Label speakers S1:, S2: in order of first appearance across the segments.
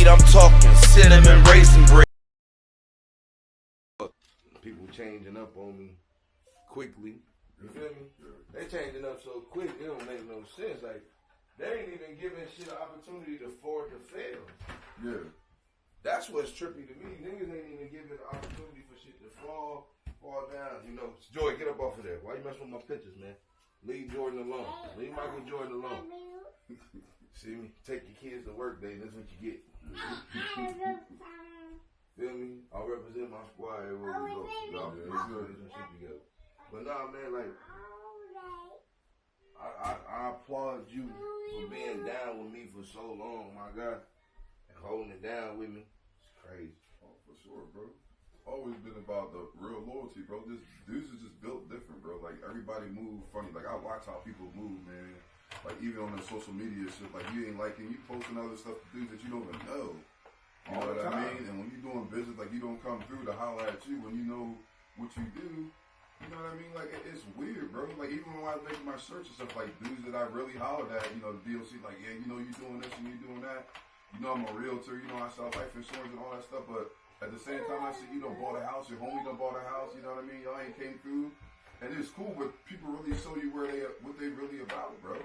S1: weed, I'm talking cinnamon raisin bread.
S2: People changing up on me quickly. You feel me? They changing up so quick, it don't make no sense. Like, they ain't even giving shit an opportunity for it to fail.
S3: Yeah.
S2: That's what's trippy to me. Niggas ain't even giving an opportunity for shit to fall down. You know, Joy, get up off of there. Why you messing with my pictures, man? Leave Jordan alone. Leave Michael Jordan alone. See me? Take your kids to work, baby. That's what you get. Feel me? I'll represent my squad everywhere we go. Y'all get some shit together. But nah, man, like, I applaud you for being down with me for so long, my God. And holding it down with me. It's crazy.
S3: Oh, for sure, bro. Always been about the real loyalty, bro. This dudes is just built different, bro. Like, everybody move funny. Like, I watch how people move, man. Like, even on the social media shit, like, you ain't liking, you posting other stuff to dudes that you don't even know. You know what I mean? And when you doing business, like, you don't come through to holler at you when you know what you do. You know what I mean? Like, it's weird, bro. Like, even when I was making my shirts and stuff, like, dudes that I really hollered at, you know, the DOC, like, yeah, you know, you doing this and you doing that. You know, I'm a realtor, you know, I sell life insurance and all that stuff, but at the same time, I see you done bought a house, your homie done bought a house, you know what I mean? Y'all ain't came through. And it's cool, but people really show you what they really about, bro.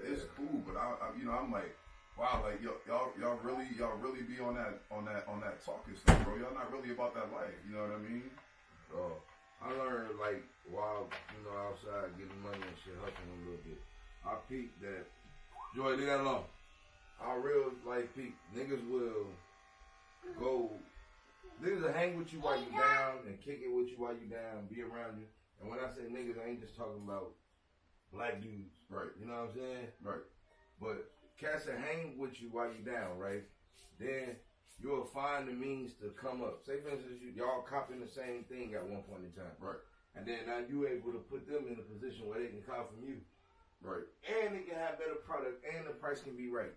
S3: It's cool, but I you know, I'm like, wow, like y'all really be on that talking stuff, bro. Y'all not really about that life, you know what I mean?
S2: I learned, like, while, you know, outside getting money and shit, hustling a little bit, I peeped that, Joy, leave that alone. I real life peep, niggas will hang with you while you down and kick it with you while you down, be around you. And when I say niggas, I ain't just talking about black dudes.
S3: Right.
S2: You know what I'm saying?
S3: Right.
S2: But cats that hang with you while you down, right? Then you'll find the means to come up. Say, for instance, y'all copying the same thing at one point in time.
S3: Right.
S2: And then now you able to put them in a position where they can cop from you.
S3: Right.
S2: And they can have better product and the price can be right.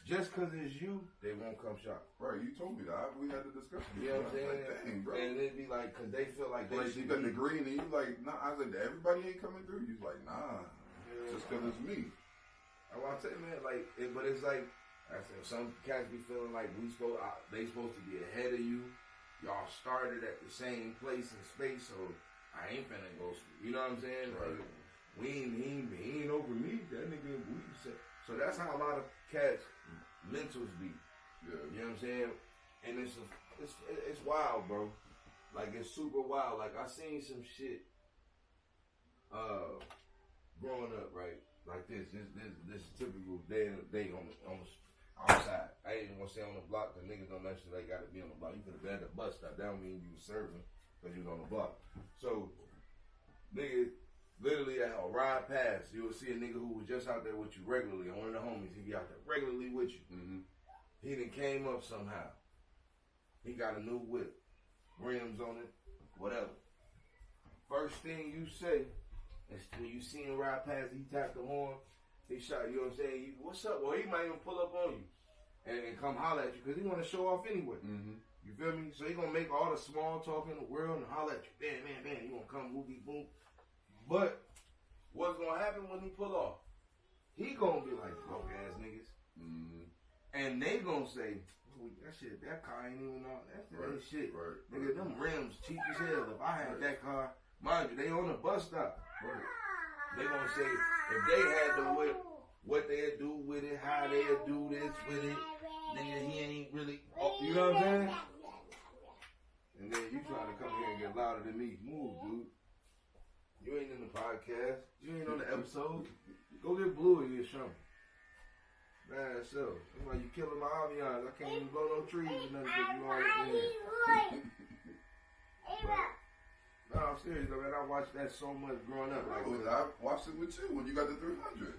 S2: Just because it's you, they won't come shop.
S3: Right, you told me that. We had the discussion.
S2: You know what I'm saying?
S3: Like, dang, bro.
S2: And it'd be like, because they feel like they
S3: like you got the green and you like, nah. I was like, everybody ain't coming through. You like, nah. Yeah. Just because it's me.
S2: I want to tell you, man, like, but it's like, I said, some cats be feeling like they supposed to be ahead of you. Y'all started at the same place and space, so I ain't finna go. You know what I'm saying?
S3: Right.
S2: Like, he ain't over me. That nigga, so that's how a lot of cats mentals be.
S3: Yeah.
S2: You know what I'm saying? And it's wild, bro. Like, it's super wild. Like, I seen some shit growing up, right? Like this typical day on the outside. I ain't even gonna say on the block, the niggas don't necessarily gotta be on the block. You could have been at the bus stop. That don't mean you was serving because you was on the block. So, nigga, literally at a ride past, you will see a nigga who was just out there with you regularly, one of the homies, he be out there regularly with you.
S3: Mm-hmm.
S2: He done came up somehow. He got a new whip, rims on it, whatever. First thing you say is when you see him ride past, he tapped the horn, he shot, you know what I'm saying? What's up? Well, he might even pull up on you and come holler at you because he want to show off anyway.
S3: Mm-hmm.
S2: You feel me? So he going to make all the small talk in the world and holler at you. Bam, bam, bam. You going to come, whoopie, boom. But what's going to happen when he pull off? He going to be like, broke ass niggas.
S3: Mm-hmm.
S2: And they going to say, that car ain't even on. That ain't shit.
S3: Right.
S2: Nigga, them rims cheap as hell. If I had that car, mind you, they on the bus stop.
S3: Right.
S2: They going to say, if they had the whip, what they'd do with it, how they'd do this with it. Nigga, he ain't really, you know what I'm saying? And then you trying to come here and get louder than me. Move, dude. You ain't in the podcast. You ain't on the episode. Go get Blue and get something. Man, so that's why you killing my ambiance. I can't even blow no trees or nothing because you already in. No, I'm serious though, man. I watched that so much growing up.
S3: Like, I watched it with you when you got the 300.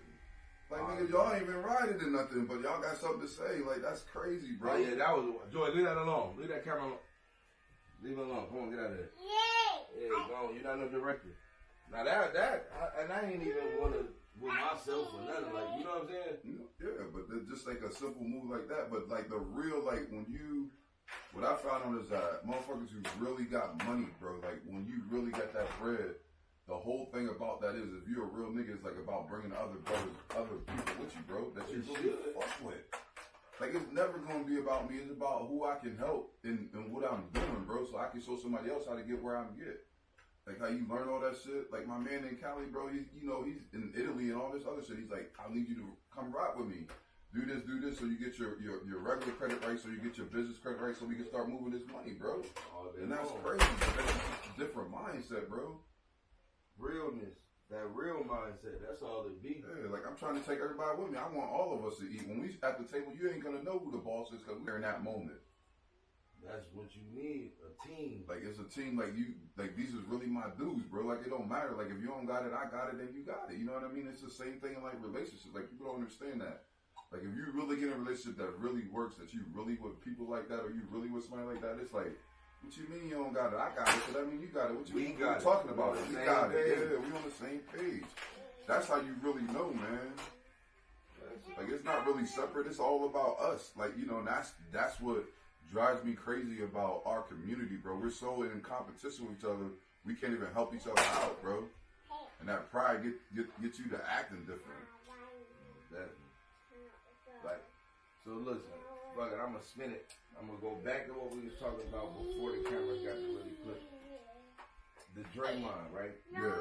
S3: Like, nigga, y'all ain't been riding or nothing, but y'all got something to say. Like, that's crazy, bro.
S2: Oh, yeah, that was... Joy, leave that alone. Leave that camera alone. Leave it alone. Come on, get out of there. Yeah, go on. You're not no director. Now, and I ain't even want to with myself or nothing. Like, you know what I'm saying?
S3: Yeah, but just like a simple move like that. But, like, the real, like, when you... What I found on is that motherfuckers who really got money, bro, like, when you really got that bread, the whole thing about that is, if you're a real nigga, it's like about bringing other brothers, other people with you, bro, that you really fuck with. Like, it's never gonna be about me. It's about who I can help and what I'm doing, bro. So I can show somebody else how to get where I'm get. Like how you learn all that shit. Like my man in Cali, bro. He's in Italy and all this other shit. He's like, I need you to come rock with me. Do this, so you get your regular credit right, so you get your business credit right, so we can start moving this money, bro. And that's crazy. That's a different mindset, bro.
S2: Realness. That real mindset. That's all it be.
S3: Yeah, like I'm trying to take everybody with me. I want all of us to eat. When we at the table, you ain't gonna know who the boss is because we're in that moment.
S2: That's what you need, a team.
S3: Like it's a team. Like these is really my dudes, bro. Like it don't matter. Like if you don't got it, I got it, then you got it. You know what I mean? It's the same thing in like relationships. Like people don't understand that. Like if you really get in a relationship that really works, that you really with people like that, or you really with somebody like that, it's like, what you mean you don't got it? I got it. So that mean you got it. What you mean? We're talking about it. We got it. Yeah, we on the same page. That's how you really know, man. Like it's not really separate. It's all about us. Like and that's what drives me crazy about our community, bro. We're so in competition with each other, we can't even help each other out, bro. And that pride get you to acting different.
S2: Like, so listen, fuck it, I'm gonna spin it. I'm gonna go back to what we was talking about before the cameras got to really clip. The Draymond, right?
S3: Yeah.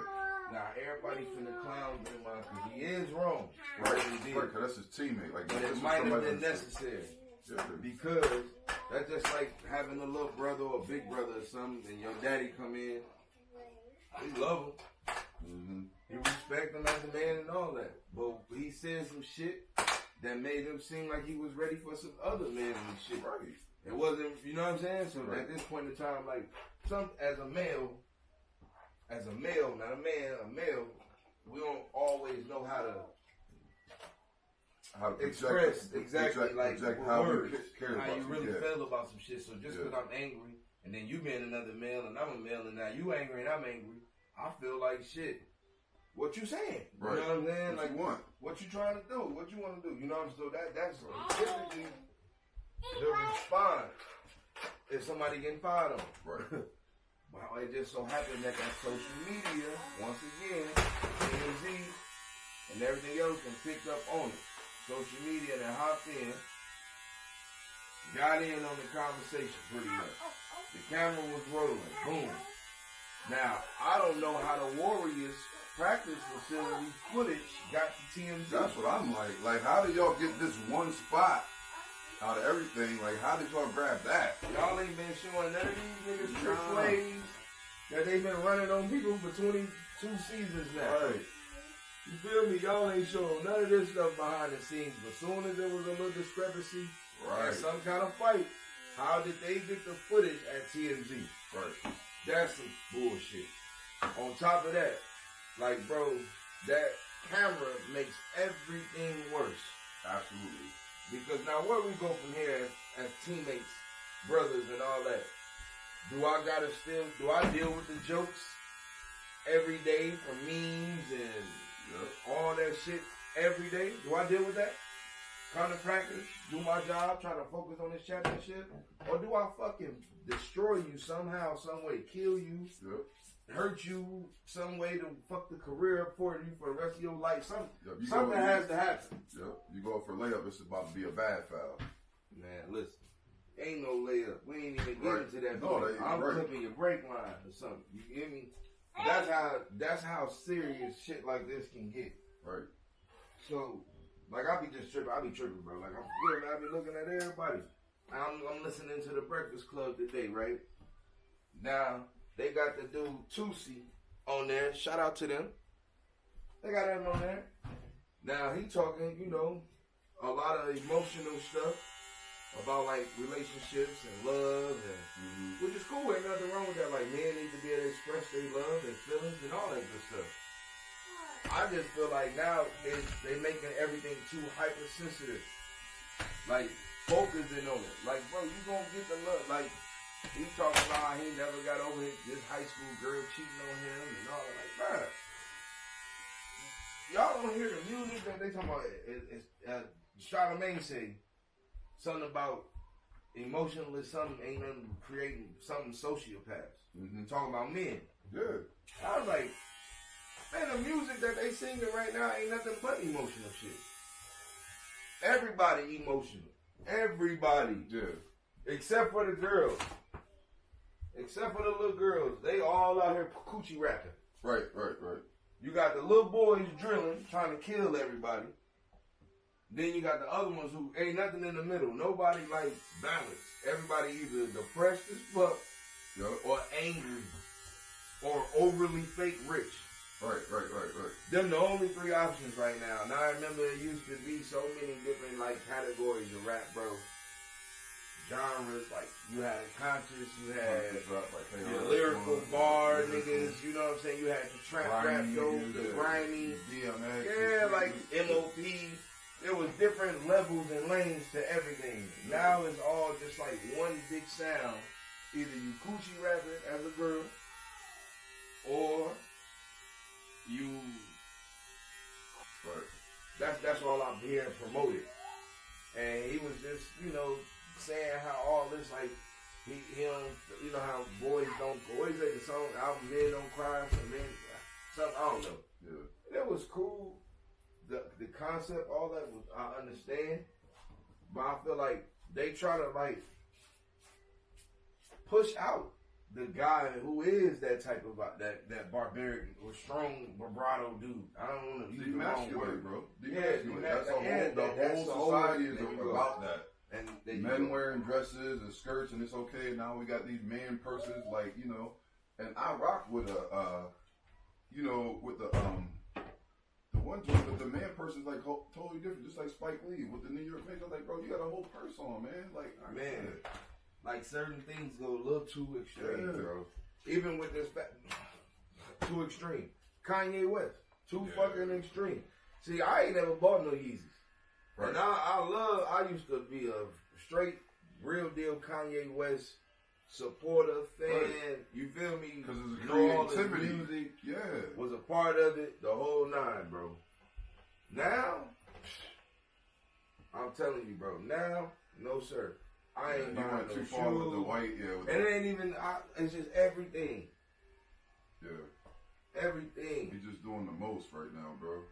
S2: Now everybody finna clown Draymond because he is wrong.
S3: Right, because that's his teammate. Like,
S2: but it might have been necessary.
S3: Yeah.
S2: Because that's just like having a little brother or a big brother or something, and your daddy come in. He love him.
S3: Mm-hmm.
S2: He respect him as a man and all that. But he said some shit that made him seem like he was ready for some other manly shit.
S3: Right.
S2: It wasn't, you know what I'm saying? So
S3: right.
S2: At this point in time, like, as a male, not a man, a male, we don't always know how to express exactly
S3: how
S2: words,
S3: care
S2: how you really
S3: yeah.
S2: feel about some shit. So just because I'm angry, and then you being another male, and I'm a male, and now you angry and I'm angry, I feel like shit. What you saying?
S3: Right.
S2: You know what I'm saying?
S3: What
S2: like
S3: you want?
S2: What you trying to do? What you want to do? You know what I'm saying? So that's typically the response if somebody getting fired on.
S3: Right.
S2: Well, it just so happened that social media, once again, TMZ and everything else can pick up on it. Social media that hopped in, got in on the conversation pretty much. The camera was rolling. Boom. Now, I don't know how the Warriors practice facility footage got to TMZ.
S3: That's what I'm like. Like, how did y'all get this one spot out of everything? Like, how did y'all grab that?
S2: Y'all ain't been showing none of these niggas trick plays that they've been running on people for 22 seasons now.
S3: Right.
S2: You feel me? Y'all ain't showing none of this stuff behind the scenes. But as soon as there was a little discrepancy and some kind of fight, how did they get the footage at TMZ?
S3: Right.
S2: That's some bullshit. On top of that, like, bro, that camera makes everything worse.
S3: Absolutely.
S2: Because now where we go from here as teammates, brothers and all that? Do I deal with the jokes every day from memes and all that shit every day? Do I deal with that? Come to practice, do my job, try to focus on this championship? Or do I fucking destroy you somehow, some way, kill you, hurt you some way to fuck the career up for you for the rest of your life? Something has to happen.
S3: Yep. You go for a layup, it's about to be a bad foul.
S2: Man, listen. Ain't no layup. We ain't even getting to that point. I'm clipping your brake line or something. You get me? That's how serious shit like this can get.
S3: Right.
S2: So, like, I be tripping, bro. Like, I be looking at everybody. I'm listening to the Breakfast Club today, right? Now, they got the dude Tusi on there. Shout out to them. They got him on there. Now, he talking, a lot of emotional stuff about, like, relationships and love, and which is cool. Ain't nothing wrong with that. Like, men need to be able to express their love and feelings and all that good stuff. I just feel like now they making everything too hypersensitive. Like, focusing on it. Like, bro, you gonna get the love. Like, he talking about how he never got over this high school girl cheating on him and all that. Like, bruh, y'all don't hear the music that they talking about. Charlamagne say something about emotionless, something ain't nothing creating something sociopaths. Talking about men.
S3: Yeah.
S2: I was like, man, the music that they singing right now ain't nothing but emotional shit. Everybody emotional. Everybody.
S3: Yeah.
S2: Except for the girls. Except for the little girls. They all out here coochie rapping.
S3: Right.
S2: You got the little boys drilling, trying to kill everybody. Then you got the other ones who ain't nothing in the middle. Nobody like balanced. Everybody either depressed as fuck, or angry, or overly fake rich.
S3: Right.
S2: Them the only three options right now. Now I remember it used to be so many different like categories of rap, bro. Genres, like you had conscious, you had your lyrical bar niggas, you know what I'm saying? You had the trap rap jokes, the grimy, like MOP. There was different levels and lanes to everything. Now it's all just like one big sound. Either you coochie rapping as a girl, or you. That's all I'm hearing promoted. And he was just, saying how all this like he don't, how boys don't. What is it? The song album "Men Don't Cry" for men. Something I don't know. Yeah, it was cool. The concept, all that was, I understand, but I feel like they try to like push out the guy who is that type of that barbaric or strong vibrato dude. I don't want to use the wrong word,
S3: bro.
S2: That's
S3: the whole society is about that.
S2: And
S3: men wearing dresses and skirts, and it's okay. Now we got these man purses, like and I rock with with the one joint, but the man person's like totally different, just like Spike Lee with the New York Knicks. I'm like, bro, you got a whole purse on, man. Like,
S2: man, like certain things go a little too extreme, bro. Even with this, too extreme. Kanye West, too fucking extreme. See, I ain't never bought no Yeezys. Right. And I used to be a straight, real deal Kanye West supporter, fan. Right. You feel me?
S3: Because it's creativity.
S2: Music was a part of it, the whole nine, bro. Now, I'm telling you, bro. Now, no sir. I ain't buying no
S3: too far with the white,
S2: and it ain't even. It's just everything.
S3: Yeah.
S2: Everything.
S3: He's just doing the most right now, bro.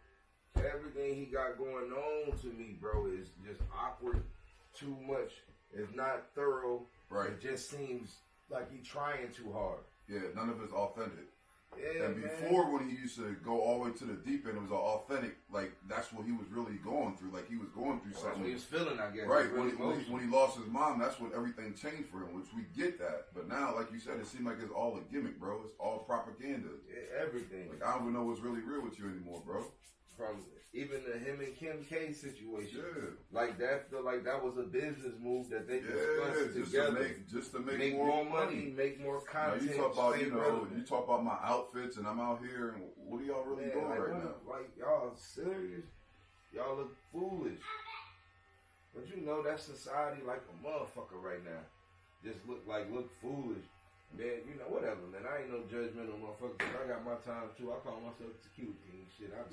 S2: Everything he got going on to me, bro, is just awkward. Too much. It's not thorough.
S3: Right.
S2: It just seems like he's trying too hard.
S3: Yeah, none of it's authentic.
S2: Yeah,
S3: and before, when he used to go all the way to the deep end, it was all authentic. Like, that's what he was really going through. Like, he was going through something.
S2: That's what he was feeling, I guess.
S3: Right. When he lost his mom, that's when everything changed for him, which we get that. But now, like you said, it seems like it's all a gimmick, bro. It's all propaganda.
S2: Yeah, everything.
S3: Like, I don't even know what's really real with you anymore, bro.
S2: From even the him and Kim K situation.
S3: Yeah.
S2: Like, that feel like that was a business move that they discussed together.
S3: Just to make more money.
S2: Make more content.
S3: Now, you talk about my outfits and I'm out here, and what are y'all really doing right now?
S2: Like, y'all serious? Y'all look foolish. But that society like a motherfucker right now. Just look foolish. Man, whatever, man. I ain't no judgmental motherfucker. I got my time too. I call myself the cute king. Shit, I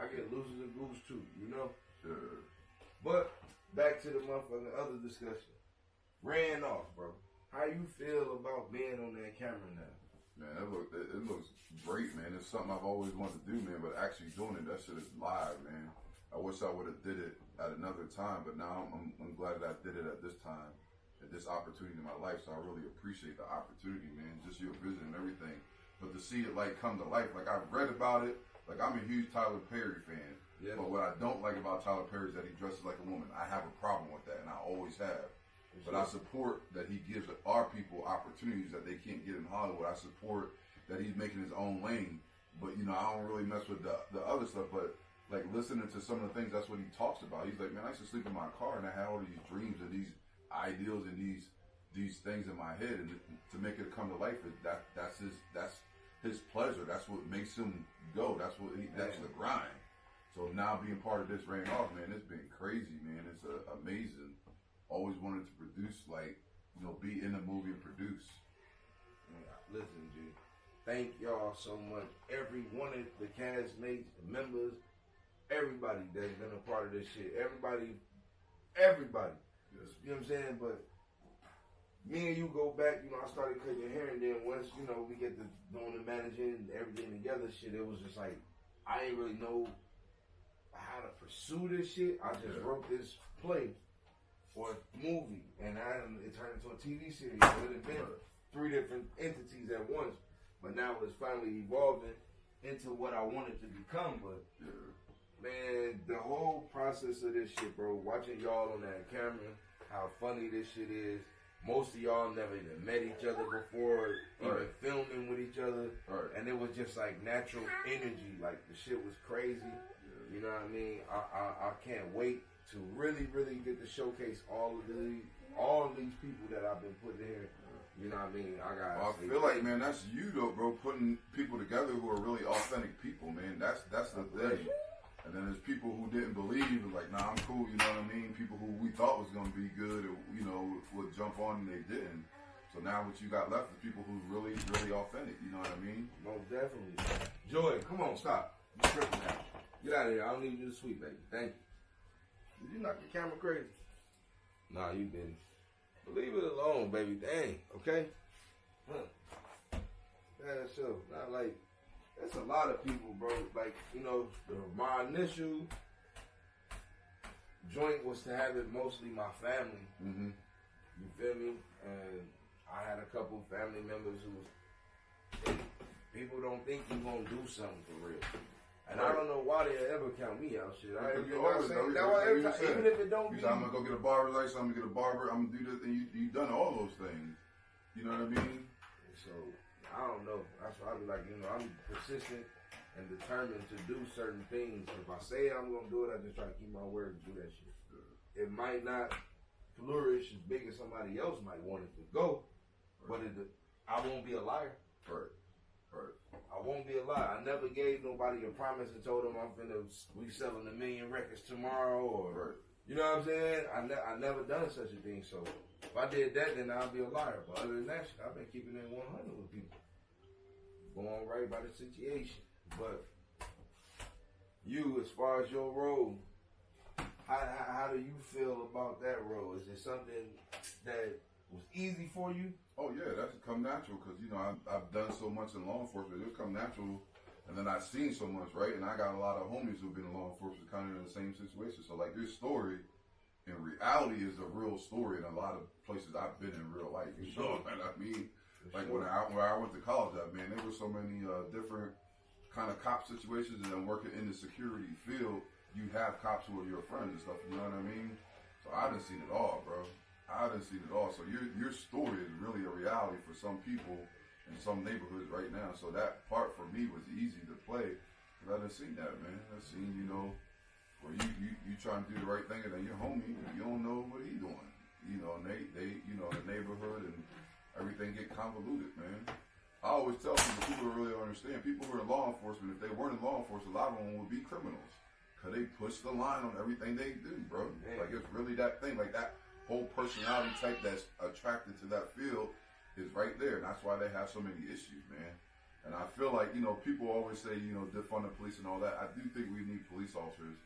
S2: get loose as a goose too,
S3: Sure.
S2: But back to the motherfucking other discussion. Ran off, bro. How you feel about being on that camera now?
S3: Man, it looks great, man. It's something I've always wanted to do, man. But actually doing it, that shit is live, man. I wish I would have did it at another time, but now I'm glad that I did it at this time. This opportunity in my life, so I really appreciate the opportunity, man. Just your vision and everything, but to see it like come to life, like I've read about it. Like I'm a huge Tyler Perry fan, but what I don't like about Tyler Perry is that he dresses like a woman. I have a problem with that, and I always have. But I support that he gives our people opportunities that they can't get in Hollywood. I support that he's making his own lane, but I don't really mess with the other stuff. But like listening to some of the things, that's what he talks about. He's like, man, I used to sleep in my car, and I had all these dreams and these ideals and these things in my head, and to make it come to life, that's his pleasure. That's what makes him go. That's the grind. So now being part of this ran off, man, it's been crazy, man. It's amazing. Always wanted to produce, be in a movie and produce.
S2: Listen, G, thank y'all so much. Every one of the castmates, the members, everybody that's been a part of this shit. Everybody. You know what I'm saying? But me and you go back, I started cutting your hair, and then once, we get to doing the managing and everything together, shit, it was just like, I didn't really know how to pursue this shit. I just wrote this play or movie, and it turned into a TV series. So it had been 3 different entities at once, but now it's finally evolving into what I wanted to become. But man, the whole process of this shit, bro, watching y'all on that camera, how funny this shit is. Most of y'all never even met each other before, even filming with each other. And it was just like natural energy. Like the shit was crazy. You know what I mean? I can't wait to really, really get to showcase all of these people that I've been putting here. You know what I mean? I
S3: feel like, man, that's you though, bro, putting people together who are really authentic people, man. That's the thing. And then there's people who didn't believe, like, nah, I'm cool, you know what I mean? People who we thought was going to be good, or, you know, would jump on and they didn't. So now what you got left is people who's really, really authentic, you know what I mean?
S2: Most definitely. Joy, come on, stop. You tripping now. Get out of here. I don't need you to sweep, baby. Thank you. Did you knock the camera crazy? Nah, you didn't. But leave it alone, baby. Dang, okay? Huh. Yeah, so, not like... That's a lot of people, bro. Like, you know, my initial joint was to have it mostly my family.
S3: Mm-hmm.
S2: You feel me? And I had a couple family members who people don't think you gonna do something for real. And I don't know why they ever count me out. Shit, even if it don't be.
S3: I'm gonna go get a barber license. I'm gonna get a barber. I'm gonna do this, and you done all those things. You know what I mean?
S2: So. I don't know. That's why I be like, you know, I'm persistent and determined to do certain things. If I say I'm going to do it, I just try to keep my word and do that shit. It might not flourish as big as somebody else might want it to go, but I won't be a liar.
S3: Right.
S2: I won't be a liar. I never gave nobody a promise and told them we selling 1 million records tomorrow or, you know what I'm saying? I never done such a thing. So if I did that, then I'll be a liar. But other than that shit, I've been keeping it 100 with people. Going right by the situation. But you, as far as your role, how do you feel about that role? Is it something that was easy for you?
S3: Oh yeah, that's come natural because, you know, I've done so much in law enforcement. It's come natural. And then I've seen so much, right? And I got a lot of homies who've been in law enforcement kind of in the same situation. So like this story in reality is a real story in a lot of places I've been in real life. You know what I mean? Like when I went to college, man, there were so many different kind of cop situations, and then working in the security field, you have cops who are your friends and stuff. You know what I mean? So I done seen it all, bro. I done seen it all. So your story is really a reality for some people in some neighborhoods right now. So that part for me was easy to play because I done seen that, man. I seen, you know, where you trying to do the right thing, and then your homie, you don't know what he doing. You know, and they you know, the neighborhood and everything get convoluted, man. I always tell people really don't understand. People who are in law enforcement, if they weren't in law enforcement, a lot of them would be criminals. Because they push the line on everything they do, bro. Man. Like, it's really that thing. Like, that whole personality type that's attracted to that field is right there. And that's why they have so many issues, man. And I feel like, you know, people always say, you know, defund the police and all that. I do think we need police officers.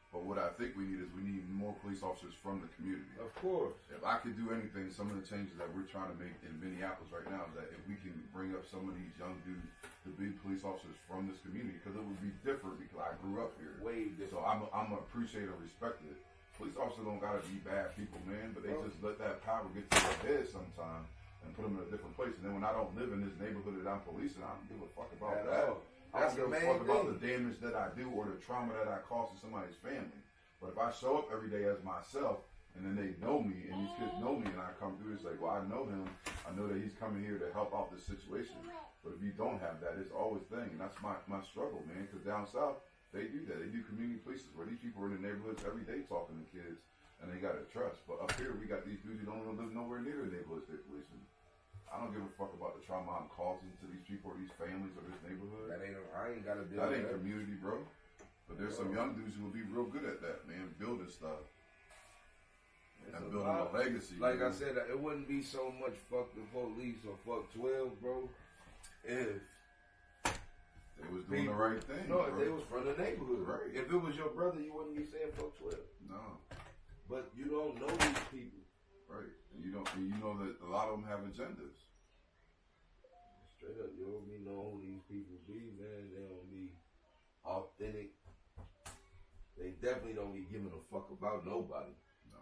S3: But what I think we need is we need more police officers from the community.
S2: Of course.
S3: If I could do anything, some of the changes that we're trying to make in Minneapolis right now is that if we can bring up some of these young dudes to be police officers from this community, because it would be different because I grew up here.
S2: Way different.
S3: So I'm appreciate and respect it. Police officers don't gotta be bad people, man, but they just let that power get to their head sometimes and put them in a different place. And then when I don't live in this neighborhood that I'm policing, I don't give a fuck about that. I don't give a fuck about the damage that I do or the trauma that I cause to somebody's family. But if I show up every day as myself, and then they know me, and these kids know me, and I come through, it's like, well, I know him. I know that he's coming here to help out this situation. But if you don't have that, it's always thing. And that's my struggle, man, because down south, they do that. They do community policing where these people are in the neighborhoods every day talking to kids, and they got to trust. But up here, we got these dudes who don't even live nowhere near the neighborhoods they're policing. I don't give a fuck about the trauma I'm causing to these people or these families or this neighborhood.
S2: I ain't got to deal
S3: with that.
S2: That
S3: ain't community, bro. But there's some young dudes who will be real good at that, man, building stuff. And building a legacy.
S2: Like I said, it wouldn't be so much fuck the police or fuck 12, bro, if
S3: they was doing the right thing.
S2: No,
S3: bro.
S2: if they was from the neighborhood.
S3: Right.
S2: If it was your brother, you wouldn't be saying fuck 12.
S3: No.
S2: But you don't know these people.
S3: Right. And you know that a lot of them have agendas.
S2: Straight up, you don't be know who these people be, man. They don't be authentic. They definitely don't be giving a fuck about nobody.
S3: No.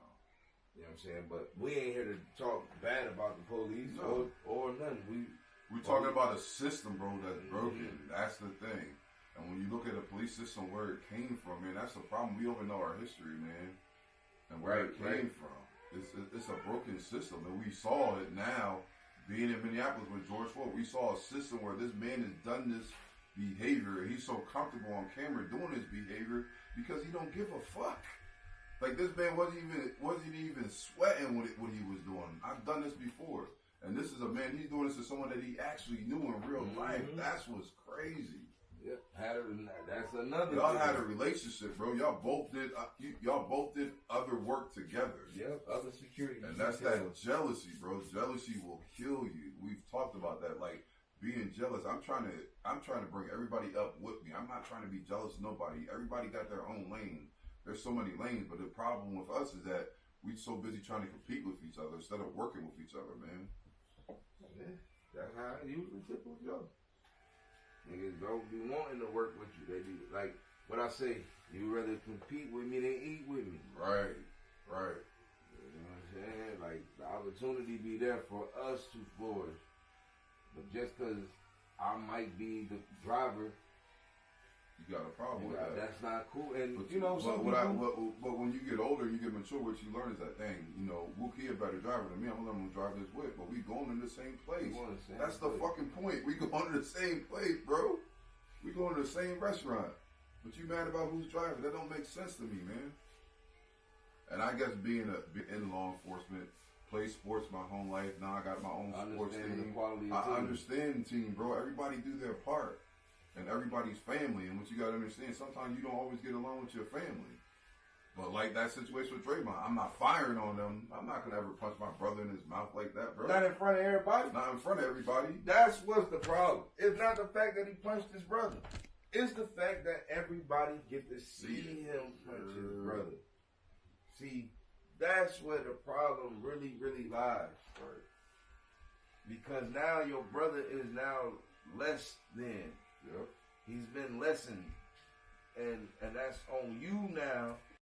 S2: You know what I'm saying? But we ain't here to talk bad about the police or nothing.
S3: We're talking about a system, bro, that's broken. That's the thing. And when you look at the police system, where it came from, man, that's the problem. We don't even know our history, man, and where it came from. It's a broken system, and we saw it now. Being in Minneapolis with George Floyd, we saw a system where this man has done this behavior, and he's so comfortable on camera doing his behavior because he don't give a fuck. Like, this man wasn't even sweating what he was doing. I've done this before. And this is a man, he's doing this to someone that he actually knew in real life. That's what's crazy.
S2: Yep. That's another
S3: Y'all
S2: thing.
S3: had a relationship, bro. Y'all both did other work together.
S2: Yep, other security.
S3: And that's that jealousy, bro. Jealousy will kill you. We've talked about that. Like, being jealous. I'm trying to bring everybody up with me. I'm not trying to be jealous of nobody. Everybody got their own lane. There's so many lanes, but the problem with us is that we so busy trying to compete with each other instead of working with each other, man.
S2: Yeah, that's how it usually typically goes. Niggas don't be wanting to work with you. They be like what I say. You rather compete with me than eat with me.
S3: Right.
S2: You know what I'm saying? Like, the opportunity be there for us to flourish, but just because I might be the driver.
S3: You got a problem with that.
S2: That's not cool. And,
S3: but when you get older, you get mature, what you learn is that, dang, you know, Wookie a better driver than me. I'm going to drive this whip, but we going in the same place. That's the fucking point. We going to the same place, bro. We going to the same restaurant. But you mad about who's driving? That don't make sense to me, man. And I guess being in law enforcement, play sports my whole life. Now I got my own sports team. I understand the team, bro. Everybody do their part. And everybody's family, and what you gotta understand, sometimes you don't always get along with your family. But like that situation with Draymond, I'm not firing on them. I'm not gonna ever punch my brother in his mouth like that, bro.
S2: Not in front of everybody.
S3: Not in front of everybody.
S2: That's what's the problem. It's not the fact that he punched his brother. It's the fact that everybody get to see him punch his brother. See, that's where the problem really, really lies. Right? Because now your brother is now less than.
S3: Yep.
S2: He's been lessened, and that's on you now